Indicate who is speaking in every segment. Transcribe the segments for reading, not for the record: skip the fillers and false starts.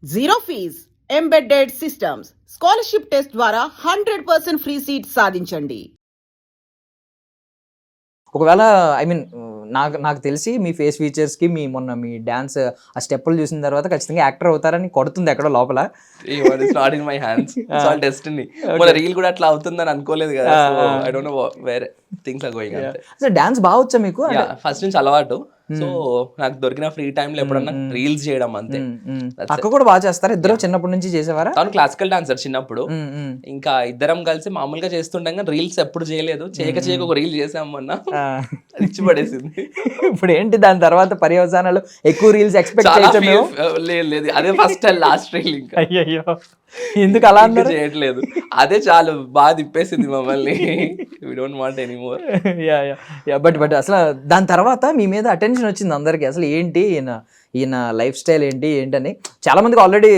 Speaker 1: Zero fees embedded systems scholarship test ద్వారా 100% free seat సాధించండి.
Speaker 2: ఒకవేళ ఐ మీన్ నాకు నాకు తెలిసి మీ ఫేస్ ఫీచర్స్కి మొన్న మీ డాన్స్ ఆ స్టెప్పులు చూసిన తర్వాత ఖచ్చితంగా యాక్టర్ అవుతారని కొడుతుంది ఎక్కడో లోపల.
Speaker 3: Not in my hands, it's all destiny. మన రీల్ కూడా అట్లా అవుతుందని అనుకోలేదు కదా, so I don't know where things are going. అంతే.
Speaker 2: అసలు డాన్స్ బాగా వచ్చా మీకు?
Speaker 3: ఫస్ట్ నుంచి అలవాటు. సో నాకు దొరికిన ఫ్రీ టైంలో ఎప్పుడన్నా రీల్స్ చేయడం అంతే.
Speaker 2: అక్క కూడా బాగా చేస్తారు, ఇద్దరు చిన్నప్పటి నుంచి చేసేవారా?
Speaker 3: తను క్లాసికల్ డాన్సర్ చిన్నప్పుడు, ఇంకా ఇద్దరం కలిసి మామూలుగా చేస్తుంటాం కానీ రీల్స్ ఎప్పుడు చేయలేదు. చేయక ఒక రీల్ చేసాం మొన్న, ఇచ్చి పడేసింది.
Speaker 2: ఇప్పుడు ఏంటి దాని తర్వాత పర్యవసానాలు? ఎక్కువ రీల్స్ ఎక్స్పెక్ట్
Speaker 3: లేదు, అదే ఫస్ట్ అండ్ లాస్ట్ రీల్. ఇంకా
Speaker 2: అయ్యో ఎందుకు అలా
Speaker 3: చేయట్లేదు, అదే చాలు, బాగా తిప్పేసింది మమ్మల్ని. We don't want anymore.
Speaker 2: But అసలు దాని తర్వాత మీ మీద అటెన్షన్ వచ్చింది అందరికి. అసలు ఏంటి ఈయన లైఫ్ స్టైల్ ఏంటని చాలా మందికి ఆల్రెడీ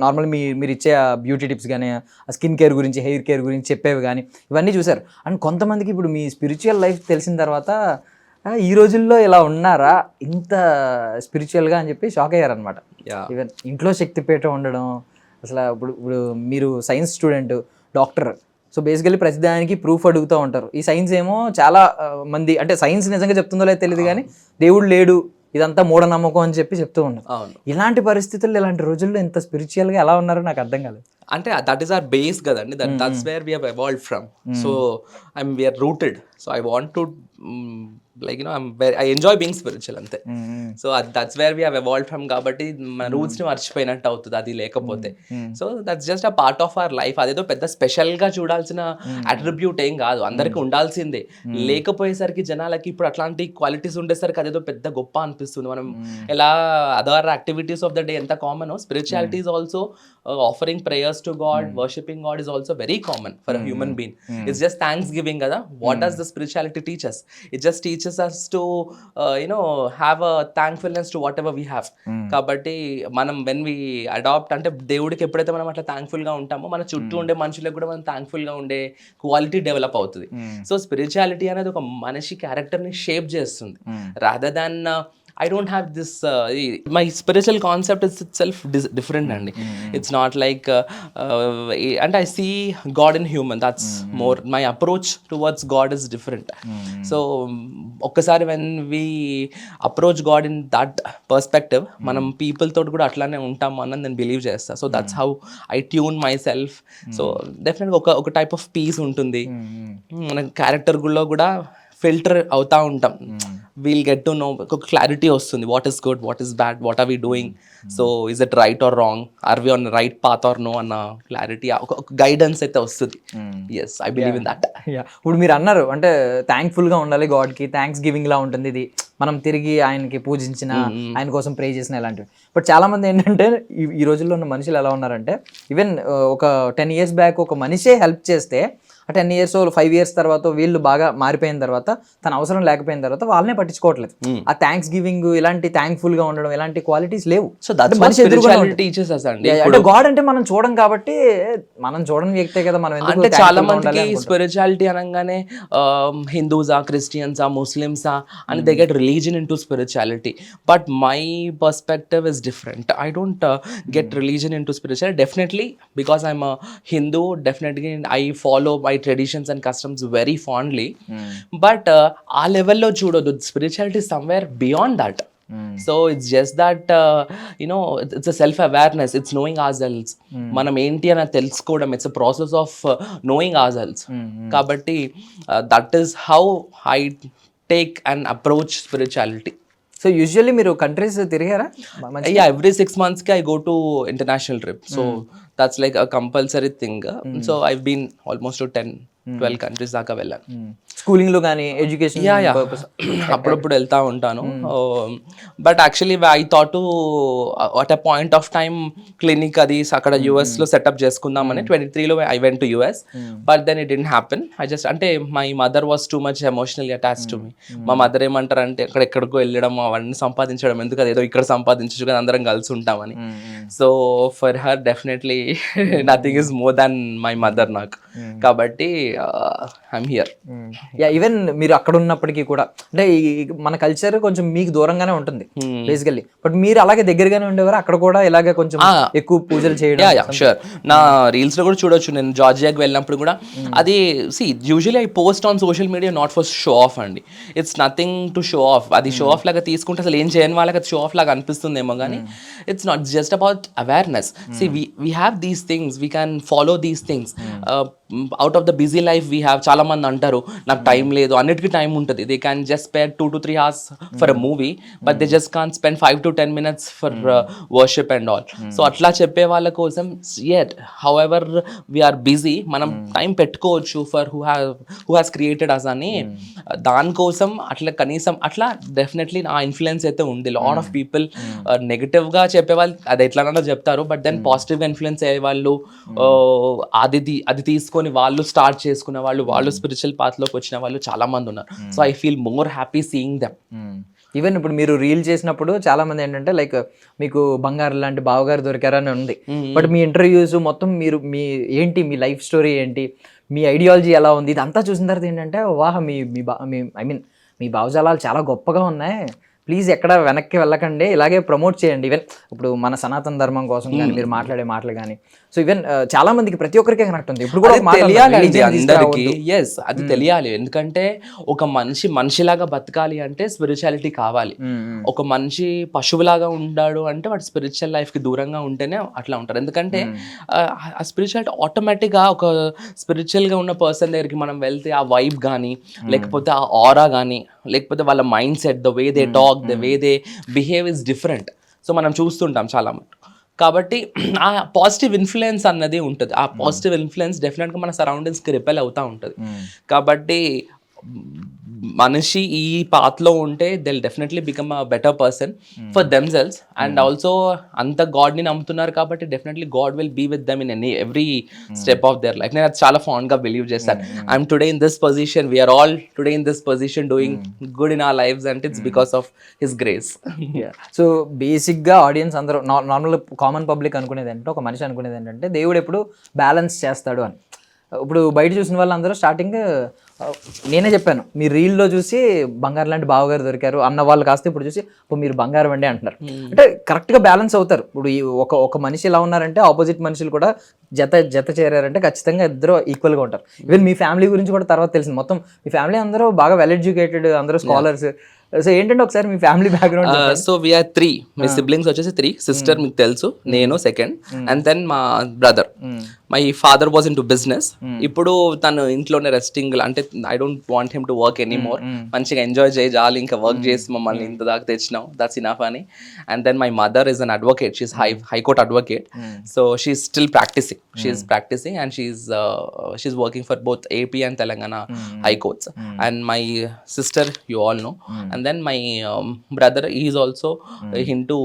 Speaker 2: నార్మల్ మీరు ఇచ్చే బ్యూటీ టిప్స్ కానీ, స్కిన్ కేర్ గురించి, హెయిర్ కేర్ గురించి చెప్పేవి కానీ ఇవన్నీ చూసారు. అండ్ కొంతమందికి ఇప్పుడు మీ స్పిరిచువల్ లైఫ్ తెలిసిన తర్వాత ఈ రోజుల్లో ఇలా ఉన్నారా ఇంత స్పిరిచువల్గా అని చెప్పి షాక్ అయ్యారనమాట. ఈవెన్ ఇంట్లో శక్తిపీఠం ఉండడం, అసలు ఇప్పుడు మీరు science student, doctor, so basically ప్రతిదానికి ప్రూఫ్ అడుగుతూ ఉంటారు. ఈ సైన్స్ ఏమో చాలా మంది అంటే సైన్స్ నిజంగా చెప్తుందో లేదో తెలియదు కానీ దేవుడు లేడు, ఇదంతా మూఢనమ్మకం అని చెప్తూ ఉన్నారు. ఇలాంటి పరిస్థితుల్లో, ఇలాంటి రోజుల్లో ఇంత స్పిరిచువల్గా ఎలా ఉన్నారో నాకు అర్థం కాలేదు.
Speaker 3: అంటే దట్ ఈస్ అవర్ బేస్ కదండి, that's where we have evolved from. So we are rooted. So I want to like I enjoy being spiritual అంతే. So that's where we have evolved from. కాబట్టి మన రూట్స్ ని మర్చిపోయినట్టు అవుతుంది అది లేకపోతే. So that's just a part of our life. అదేదో పెద్ద స్పెషల్ గా చూడాల్సిన అట్రిబ్యూట్ ఏం కాదు, అందరికి ఉండాల్సిందే. లేకపోయేసరికి జనాలకి ఇప్పుడు అట్లాంటి క్వాలిటీస్ ఉండేసరికి అదేదో పెద్ద గొప్ప అనిపిస్తుంది. మనం ఎలా other activities of the day ఎంత common, spirituality is also offering prayers to God, worshipping God is also very common for a human being. It's just thanksgiving kada. What does the spirituality teach us? It just teaches us to have a thankfulness to whatever we have. Kabatti manam when we adopt ante దేవుడికి ఎప్పుడైతే మనం అట్లా thankful గా ఉంటామో మన చుట్టూ ఉండే మనుషులకు కూడా మనం థ్యాంక్ఫుల్ గా ఉండే క్వాలిటీ డెవలప్ అవుతుంది. సో స్పిరిచువాలిటీ అనేది ఒక మనిషి క్యారెక్టర్ ని షేప్ చేస్తుంది. Rather than I don't have this, my spiritual concept is itself different and it's not like, and I see God in human, that's more, my approach towards God is different. So ఒక్కసారి when we approach God in that perspective, మనం people తోటి కూడా అట్లానే ఉంటాము అన్నది నేను believe చేస్తా. So that's how I tune myself. So definitely ఒక టైప్ ఆఫ్ పీస్ ఉంటుంది. మన క్యారెక్టర్ గుల్లో కూడా ఫిల్టర్ అవుతా ఉంటాం. వీల్ గెట్ టు నో, ఒక క్లారిటీ వస్తుంది, what is good, what is bad, what are we doing, so is it right or wrong, are we on right path or no అన్న క్లారిటీ, ఒక గైడెన్స్ అయితే వస్తుంది. Yes, I believe in that.
Speaker 2: ఇప్పుడు మీరు అన్నారు అంటే థ్యాంక్ఫుల్గా ఉండాలి, గాడ్కి థ్యాంక్స్ గివింగ్ లా ఉంటుంది ఇది, మనం తిరిగి ఆయనకి పూజించిన, ఆయన కోసం ప్రే చేసిన ఇలాంటివి. బట్ చాలా మంది ఏంటంటే ఈ రోజుల్లో ఉన్న మనుషులు ఎలా ఉన్నారంటే, ఈవెన్ ఒక 10 years బ్యాక్ ఒక మనిషే హెల్ప్ చేస్తే ఆ 10 years 5 years తర్వాత వీళ్ళు బాగా మారిపోయిన తర్వాత, తన అవసరం లేకపోయిన తర్వాత వాళ్ళనే పట్టించుకోవట్లేదు. ఆ థ్యాంక్స్ గివింగ్, ఇలాంటి థ్యాంక్ఫుల్ గా ఉండడం, ఇలాంటి క్వాలిటీస్ లేవు.
Speaker 3: సో దట్స్ మనిషి
Speaker 2: అంటే గాడ్ అంటే మనం చూడం కాబట్టి, మనం చూడని వ్యక్తే కదా మనం.
Speaker 3: అంటే చాలా మందికి స్పిరిచువాలిటీ అనగానే హిందూసా, క్రిస్టియన్సా, ముస్లిమ్సా అని they get religion in to spirituality. But my perspective is different. I don't get religion in to spirituality. Definitely because I'm Hindu, definitely I follow my traditions and customs very fondly. But ఆ లెవెల్లో చూడొద్దు, spirituality somewhere beyond that. So it's just that it's a self awareness, it's knowing ourselves. మనం ఏంటి అని తెలుసుకోవడం, it's a process of knowing ourselves. కాబట్టి that is how I take and approach spirituality.
Speaker 2: So usually మీరు countries తిరిగారా?
Speaker 3: Every 6 months కి I go to international trip. So that's like a compulsory thing. So I been almost 10-12 countries దాకా వెళ్ళాను.
Speaker 2: Schooling లో కానీ, education
Speaker 3: అప్పుడప్పుడు వెళ్తా ఉంటాను. But actually I thought to at a point of time clinic అది అక్కడ US లో సెటప్ చేసుకుందామని 23లో I went to US. But then it didn't happen. I just, అంటే my mother was too much emotionally attached to me. మా mother ఏమంటారు అంటే, ఎక్కడికో వెళ్ళడం, అవన్నీ సంపాదించడం ఎందుకు, అదేదో ఇక్కడ సంపాదించచ్చు కదా, అందరం కలిసి ఉంటామని. So for her definitely nothing is more than my mother నాకు. కాబట్టి ఐఎమ్ హియర్.
Speaker 2: యా ఈవెన్ మీరు అక్కడ ఉన్నప్పటికీ కూడా అంటే మన కల్చర్ కొంచెం మీకు దూరంగానే ఉంటుంది బేసికల్లీ, బట్ మీరు అలాగే దగ్గరగానే ఉండేవారు అక్కడ కూడా ఇలాగే కొంచెం ఎక్కువ పూజలు చేయడం.
Speaker 3: షూర్, నా రీల్స్ లో కూడా చూడొచ్చు. నేను జార్జియాకి వెళ్ళినప్పుడు కూడా అది usually I post on social media not for show off అండి. It's nothing to show off. అది షో ఆఫ్ లాగా తీసుకుంటే అసలు ఏం చేయని వాళ్ళకి అది షో ఆఫ్ లాగా అనిపిస్తుందేమో, కానీ it's not just about awareness. We have these things, we can follow these things. Out of the busy life we have. చాలా మంది అంటారు నాకు టైం లేదు, అన్నిటికీ టైం ఉంటుంది. They can just spend 2 to 3 hours for a movie, but they just can spend 5 to 10 minutes for worship and all. So అట్లా చెప్పే వాళ్ళ కోసం యెట్ హౌఎవర్ వీఆర్ బిజీ, మనం టైం పెట్టుకోవచ్చు for who has created us అని. దానికోసం అట్లా కనీసం అట్లా డెఫినెట్లీ నా ఇన్ఫ్లుయెన్స్ అయితే ఉంది. లాట్ ఆఫ్ పీపుల్ నెగిటివ్గా చెప్పేవాళ్ళు అది ఎట్లానో చెప్తారు, బట్ దెన్ పాజిటివ్ ఇన్ఫ్లుయెన్స్ అయ్యే వాళ్ళు, అది తీసుకొని వాళ్ళు స్టార్ట్ చేసుకునే వాళ్ళు స్పిరిచువల్ పాత్లోకి వచ్చిన వాళ్ళు చాలా మంది ఉన్నారు. So I feel more happy seeing them.
Speaker 2: Even ఇప్పుడు మీరు రీల్ చేసినప్పుడు చాలా మంది ఏంటంటే లైక్ మీకు బంగారు లాంటి బావగారు దొరికారని ఉంది, బట్ మీ ఇంటర్వ్యూస్ మొత్తం మీరు మీ ఏంటి మీ లైఫ్ స్టోరీ ఏంటి, మీ ఐడియాలజీ ఎలా ఉంది, ఇదంతా చూసిన తర్వాత ఏంటంటే వాహ్ మీ భావజాలాలు చాలా గొప్పగా ఉన్నాయి, ప్లీజ్ ఎక్కడ వెనక్కి వెళ్ళకండి, ఇలాగే ప్రమోట్ చేయండి. ఈవెన్ ఇప్పుడు మన సనాతన ధర్మం కోసం కానీ మీరు మాట్లాడే మాటలు కానీ, సో ఈవెన్ చాలా మందికి ప్రతి ఒక్కరికి కనెక్ట్ ఉంది. ఇప్పుడు కూడా
Speaker 3: తెలియాలి అందరికి. ఎస్, అది తెలియాలి. ఎందుకంటే ఒక మనిషిలాగా బతకాలి అంటే స్పిరిచువాలిటీ కావాలి. ఒక మనిషి పశువులాగా ఉండాడు అంటే వాడు స్పిరిచువల్ లైఫ్ కి దూరంగా ఉంటేనే అట్లా ఉంటారు. ఎందుకంటే ఆ స్పిరిచువాలిటీ ఆటోమేటిక్గా ఒక స్పిరిచువల్ గా ఉన్న పర్సన్ దగ్గరికి మనం వెళ్తే ఆ వైబ్ కానీ, లేకపోతే ఆ ఆరా కానీ, లేకపోతే వాళ్ళ mind set, the way they talk, the way they behave is different. So మనం చూస్తుంటాం చాలా మంది. కాబట్టి ఆ పాజిటివ్ ఇన్ఫ్లుయెన్స్ అన్నది ఉంటుంది. ఆ పాజిటివ్ ఇన్ఫ్లుయెన్స్ డెఫినెట్గా మన సరౌండింగ్స్కి రిపెల్ అవుతూ ఉంటుంది. కాబట్టి మనిషి ఈ పాత్లో ఉంటే they'll definitely become a better person for themselves. And also అంత గాడ్ని నమ్ముతున్నారు కాబట్టి definitely God will be with them in every step of their life. నేను అది చాలా ఫాండ్గా బిలీవ్ చేస్తాను. I am today in this position, we are all today in this position doing good in our lives and it's because of his grace.
Speaker 2: So బేసిక్గా audience అందరూ normal common public అనుకునేది ఏంటంటే, ఒక మనిషి అనుకునేది ఏంటంటే దేవుడు ఎప్పుడు బ్యాలెన్స్ చేస్తాడు అని. ఇప్పుడు బయట చూసిన వాళ్ళందరూ స్టార్టింగ్ నేనే చెప్పాను, మీ రీల్లో చూసి బంగారు లాంటి బావగారు దొరికారు అన్న వాళ్ళు కాస్త ఇప్పుడు చూసి ఇప్పుడు మీరు బంగారం అండి అంటున్నారు. అంటే కరెక్ట్గా బ్యాలెన్స్ అవుతారు. ఇప్పుడు ఈ ఒక మనిషి ఎలా ఉన్నారంటే ఆపోజిట్ మనుషులు కూడా జత చేరారంటే ఖచ్చితంగా ఇద్దరు ఈక్వల్గా ఉంటారు. ఈవెన్ మీ ఫ్యామిలీ గురించి కూడా తర్వాత తెలిసింది. మొత్తం మీ ఫ్యామిలీ అందరూ బాగా వెల్ ఎడ్యుకేటెడ్, అందరూ స్కాలర్స్. సో ఏంటంటే ఒకసారి మీ ఫ్యామిలీ బ్యాక్గ్రౌండ్.
Speaker 3: సో వీఆర్ 3, మీ సిబ్లింగ్స్ వచ్చేసి 3, సిస్టర్ మీకు తెలుసు, నేను సెకండ్, అండ్ దెన్ మా brother. My father was into business. ఇప్పుడు తను ఇంట్లోనే రెస్టింగ్, అంటే I don't want him to work anymore. మంచిగా ఎంజాయ్ చేయాలి, ఇంకా వర్క్ చేసి మమ్మల్ని ఇంత దాకా తెచ్చినాం, దట్స్ ఇనఫ్ అని. And then my mother is an advocate, she is high court advocate. So she is still practising, and she's working for both AP and Telangana high courts. And my sister, you all know. And then my brother, he is also into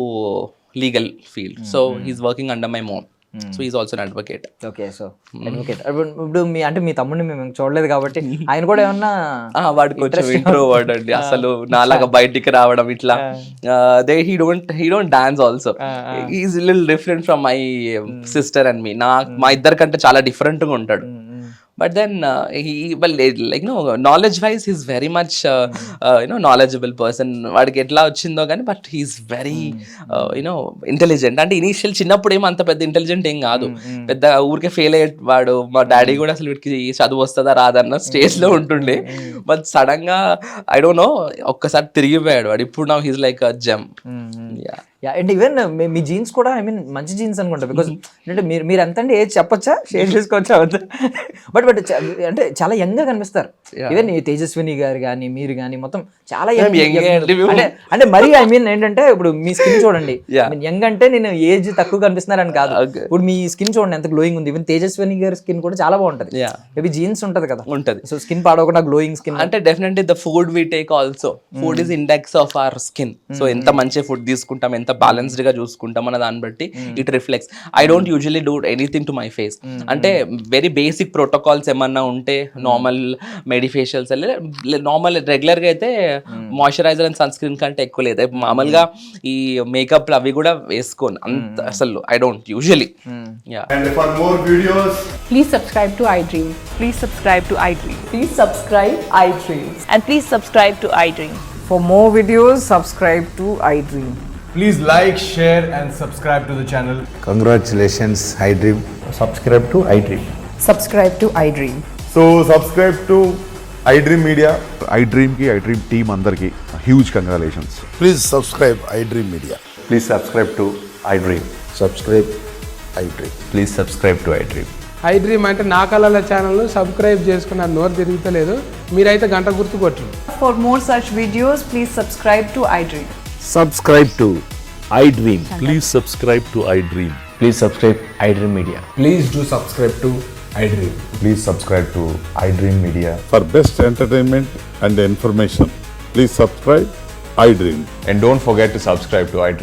Speaker 3: legal field, so he's working under my mom. So he's also an advocate.
Speaker 2: Okay, so advocate. ఇప్పుడు మీ తమ్ముడిని మేము చూడలేదు కాబట్టి ఆయన కూడా ఏమన్నా
Speaker 3: వాడు కొంచెం ఇంట్రోవర్ట్ అండి, అసలు నాలాగా బయటికి రావడం ఇట్లా. he don't dance also. He's a little different from my sister and me. మా ఇద్దరి కంటే చాలా డిఫరెంట్ గా ఉంటాడు. But then knowledge wise he's very much knowledgeable person. వాడికి ఎట్లా వచ్చిందో కానీ బట్ హీస్ వెరీ ఇంటెలిజెంట్. అంటే ఇనీషియల్ చిన్నప్పుడు ఏమో అంత పెద్ద ఇంటెలిజెంట్ ఏం కాదు, పెద్ద ఊరికే ఫెయిల్ అయ్యేవాడు. మా డాడీ కూడా అసలు వీడికి చదువు వస్తుందా రాదన్న స్టేజ్ లో ఉంటుండే. బట్ సడన్ గా ఐ డోంట్ నో ఒక్కసారి తిరిగిపోయాడు వాడు. ఇప్పుడు now he's like a gem.
Speaker 2: And even me jeans కూడా మంచి జీన్స్ అనుకుంటా. బికాస్ అంటే మీరు ఎంత అంటే ఏజ్ చెప్పొచ్చా, షేర్ చేసుకోవచ్చా? బట్ అంటే చాలా యంగ్ గా కనిపిస్తారు. ఈవెన్ తేజస్విని గారు కానీ మీరు కానీ మొత్తం చాలా అంటే మరీ ఏంటంటే ఇప్పుడు మీ స్కిన్ చూడండి, యంగ్ అంటే నేను ఏజ్ తక్కువ కనిపిస్తున్నారని కాదు. ఇప్పుడు మీ స్కిన్ చూడండి ఎంత గ్లోయింగ్ ఉంది. ఈవెన్ తేజస్విని గారి స్కిన్ కూడా చాలా బాగుంటది. మేబీ జీన్స్ ఉంటది కదా,
Speaker 3: ఉంటది.
Speaker 2: సో స్కిన్ పాడవకుండా గ్లోయింగ్ స్కిన్
Speaker 3: అంటే definitely the food we take also, food is index of our skin. So ఎంత మంచి ఫుడ్ చేసుకుంటాం, ఎంత బ్యాలెన్స్డ్ గా చూసుకుంటాం అన్న దాన్ని బట్టి it reflects. I don't usually do anything to my face. అంటే వెరీ బేసిక్ ప్రోటోకాల్స్ ఏమన్నా ఉంటే నార్మల్ మెడిఫేషియల్స్ నార్మల్ రెగ్యులర్ గా అయితే మాయిశ్చరైజర్ అండ్ సన్ స్క్రీన్ కంటే ఎక్కువ లేదు. మామూలుగా ఈ మేకప్ అవి కూడా వేసుకోను అంత అసలు. I don't usually.
Speaker 4: And for more videos,
Speaker 5: Please subscribe to iDream.
Speaker 6: Please subscribe to iDream.
Speaker 5: Please subscribe iDream.
Speaker 6: And please subscribe to iDream.
Speaker 7: For more videos, subscribe to iDream.
Speaker 4: please like, share and subscribe to the channel.
Speaker 8: Congratulations, iDream.
Speaker 4: Subscribe to iDream.
Speaker 7: Subscribe to iDream.
Speaker 4: So subscribe to iDream Media.
Speaker 9: iDream ki iDream team అందరికి huge congratulations.
Speaker 8: Please subscribe iDream Media.
Speaker 9: Please subscribe to iDream.
Speaker 8: Subscribe iDream.
Speaker 9: Please subscribe to iDream.
Speaker 10: iDream అంటే నా కళల channel subscribe చేసుకున్న నోరు తిరుగుతలేదు, మీరైతే గంట గుర్తు కొట్టండి.
Speaker 7: For more such videos, please subscribe to iDream.
Speaker 11: Subscribe to iDream. Please subscribe to iDream.
Speaker 9: Please subscribe iDream Media.
Speaker 4: Please do subscribe to iDream.
Speaker 9: Please subscribe to iDream Media.
Speaker 11: For best entertainment and information, please subscribe iDream.
Speaker 9: And don't forget to subscribe to iDream.